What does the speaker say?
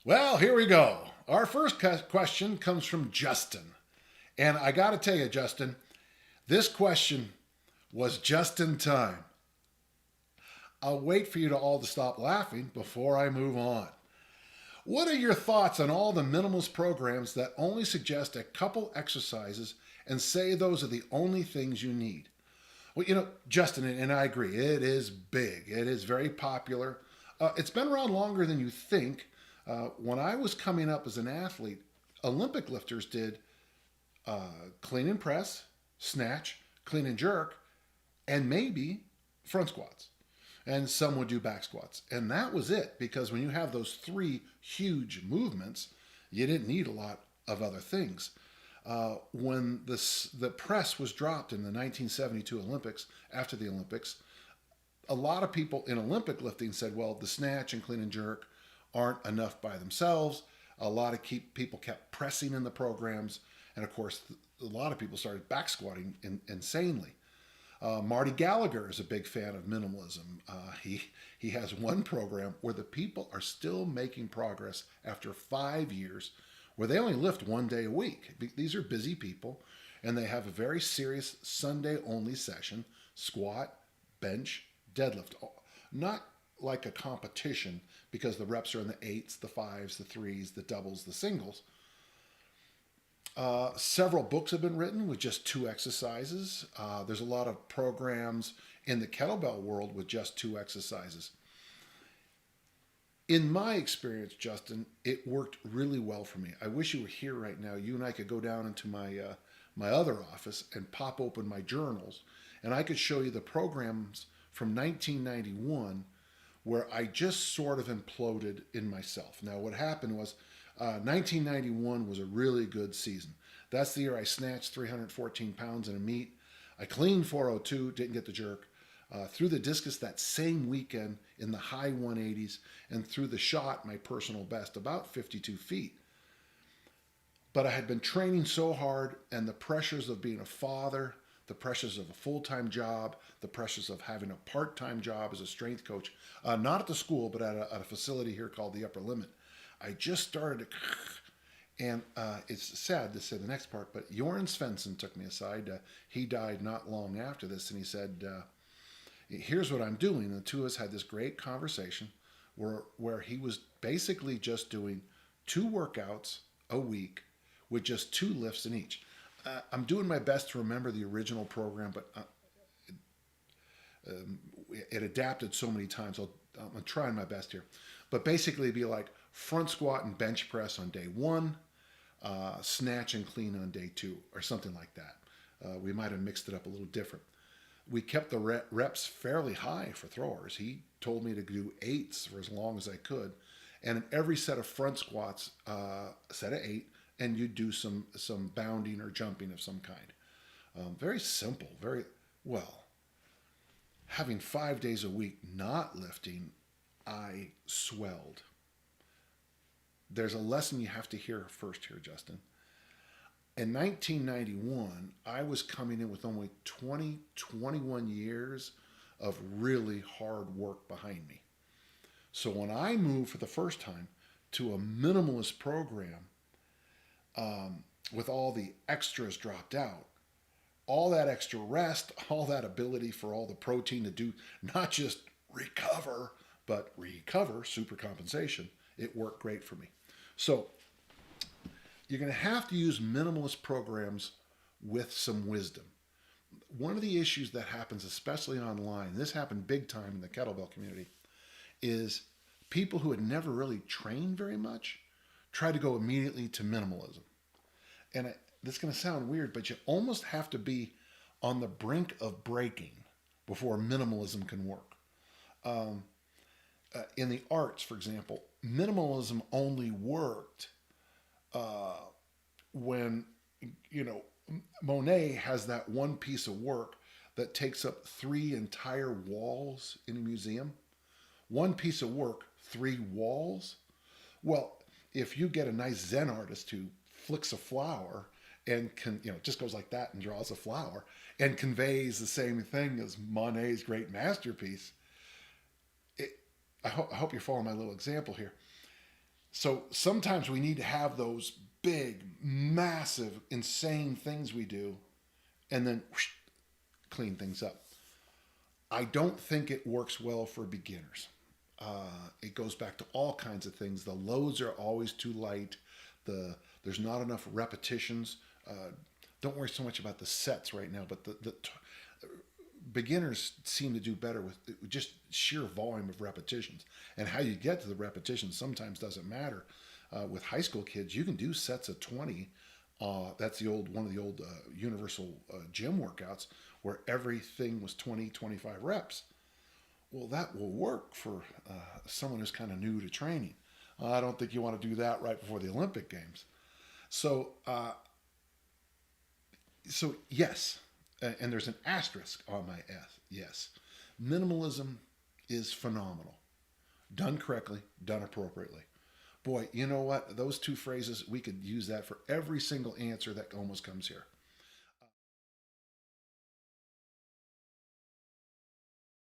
Well, here we go. Our first question comes from Justin. And I got to tell you, Justin, this question was just in time. I'll wait for you to all to stop laughing before I move on. What are your thoughts on all the minimalist programs that only suggest a couple exercises and say those are the only things you need? Well, Justin, and I agree, it is big. It is very popular. It's been around longer than you think. When I was coming up as an athlete, Olympic lifters did clean and press, snatch, clean and jerk, and maybe front squats. And some would do back squats. And that was it, because when you have those three huge movements, you didn't need a lot of other things. When the press was dropped in the 1972 Olympics, after the Olympics, a lot of people in Olympic lifting said, well, the snatch and clean and jerk aren't enough by themselves. A lot of people kept pressing in the programs. And of course, a lot of people started back squatting insanely. Marty Gallagher is a big fan of minimalism. He has one program where the people are still making progress after 5 years, where they only lift one day a week. These are busy people, and they have a very serious Sunday only session: squat, bench, deadlift. Not like a competition, because the reps are in the eights, the fives, the threes, the doubles, the singles. Several books have been written with just two exercises. There's a lot of programs in the kettlebell world with just two exercises. In my experience, Justin, it worked really well for me. I wish you were here right now. You and I could go down into my other office and pop open my journals, and I could show you the programs from 1991 where I just sort of imploded in myself. Now, what happened was 1991 was a really good season. That's the year I snatched 314 pounds in a meet. I cleaned 402, didn't get the jerk. Threw the discus that same weekend in the high 180s, and threw the shot, my personal best, about 52 feet. But I had been training so hard, and the pressures of being a father, the pressures of a full-time job, the pressures of having a part-time job as a strength coach, not at the school, but at a facility here called the Upper Limit. I just started to, and it's sad to say the next part, but Jorn Svensson took me aside. He died not long after this, and he said, here's what I'm doing. And the two of us had this great conversation where he was basically just doing two workouts a week with just two lifts in each. I'm doing my best to remember the original program, but it adapted so many times. I'm trying my best here. But basically, it'd be like front squat and bench press on day one, snatch and clean on day two, or something like that. We might have mixed it up a little different. We kept the reps fairly high for throwers. He told me to do eights for as long as I could. And in every set of front squats, set of eight, and you'd do some bounding or jumping of some kind. Very simple, very well. Having 5 days a week not lifting, I swelled. There's a lesson you have to hear first here, Justin. In 1991, I was coming in with only 21 years of really hard work behind me. So when I moved for the first time to a minimalist program, with all the extras dropped out, all that extra rest, all that ability for all the protein to do not just recover, but recover, super compensation, it worked great for me. So you're going to have to use minimalist programs with some wisdom. One of the issues that happens, especially online, this happened big time in the kettlebell community, is people who had never really trained very much try to go immediately to minimalism. And this is going to sound weird, but you almost have to be on the brink of breaking before minimalism can work. In the arts, for example, minimalism only worked when, Monet has that one piece of work that takes up 3 entire walls in a museum. One piece of work, 3 walls. Well, if you get a nice Zen artist who flicks a flower and just goes like that and draws a flower and conveys the same thing as Monet's great masterpiece, I hope you're following my little example here. So sometimes we need to have those big, massive, insane things we do and then whoosh, clean things up. I don't think it works well for beginners. It goes back to all kinds of things. The loads are always too light. There's not enough repetitions. Don't worry so much about the sets right now, but the beginners seem to do better with just sheer volume of repetitions. And how you get to the repetitions sometimes doesn't matter. With high school kids, you can do sets of 20. That's one of the old universal gym workouts where everything was 20, 25 reps. Well, that will work for someone who's kind of new to training. I don't think you want to do that right before the Olympic Games. So, yes, and there's an asterisk on my S. Yes, minimalism is phenomenal, done correctly, done appropriately. Boy, you know what? Those two phrases, we could use that for every single answer that almost comes here.